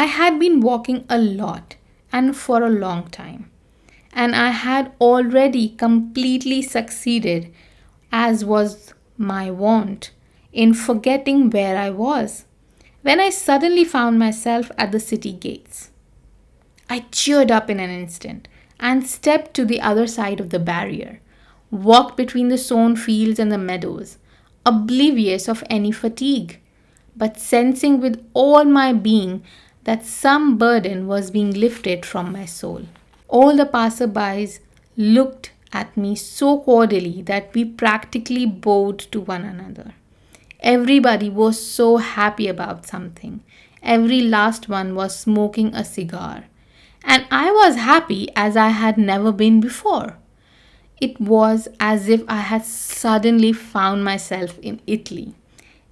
had been walking a lot and for a long time, and I had already completely succeeded, as was my wont, in forgetting where I was, when I suddenly found myself at the city gates. I cheered up in an instant and stepped to the other side of the barrier, walked between the sown fields and the meadows, oblivious of any fatigue, but sensing with all my being that some burden was being lifted from my soul. All the passerbys looked at me so cordially that we practically bowed to one another. Everybody was so happy about something. Every last one was smoking a cigar. And I was happy as I had never been before. It was as if I had suddenly found myself in Italy.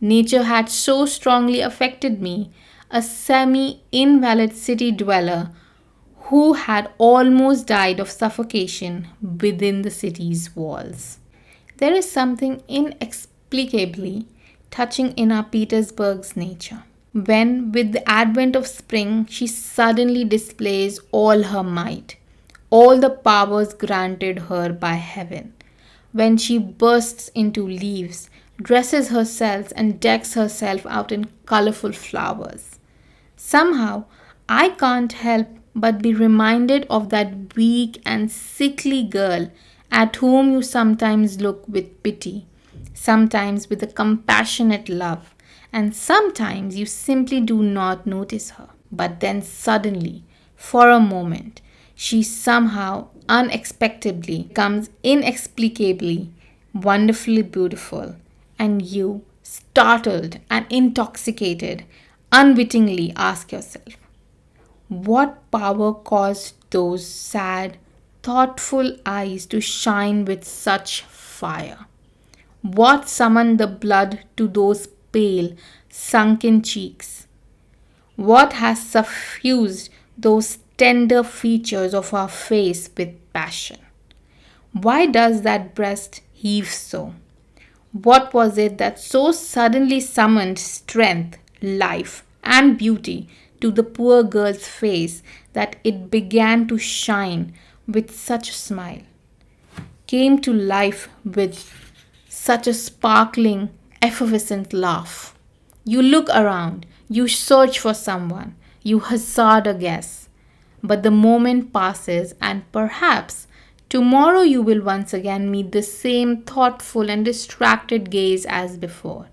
Nature had so strongly affected me, a semi invalid city dweller who had almost died of suffocation within the city's walls. There is something inexplicably touching in our Petersburg's nature. When, with the advent of spring, she suddenly displays all her might, all the powers granted her by heaven. When she bursts into leaves, dresses herself, and decks herself out in colorful flowers. Somehow, I can't help but be reminded of that weak and sickly girl at whom you sometimes look with pity, sometimes with a compassionate love, and sometimes you simply do not notice her. But then suddenly, for a moment, she somehow unexpectedly becomes inexplicably wonderfully beautiful, and you, startled and intoxicated, unwittingly ask yourself, what power caused those sad, thoughtful eyes to shine with such fire? What summoned the blood to those pale, sunken cheeks? What has suffused those tender features of our face with passion? Why does that breast heave so? What was it that so suddenly summoned strength, life, and beauty to the poor girl's face that it began to shine with such a smile, came to life with such a sparkling, effervescent laugh? You look around, you search for someone, you hazard a guess, but the moment passes, and perhaps tomorrow you will once again meet the same thoughtful and distracted gaze as before.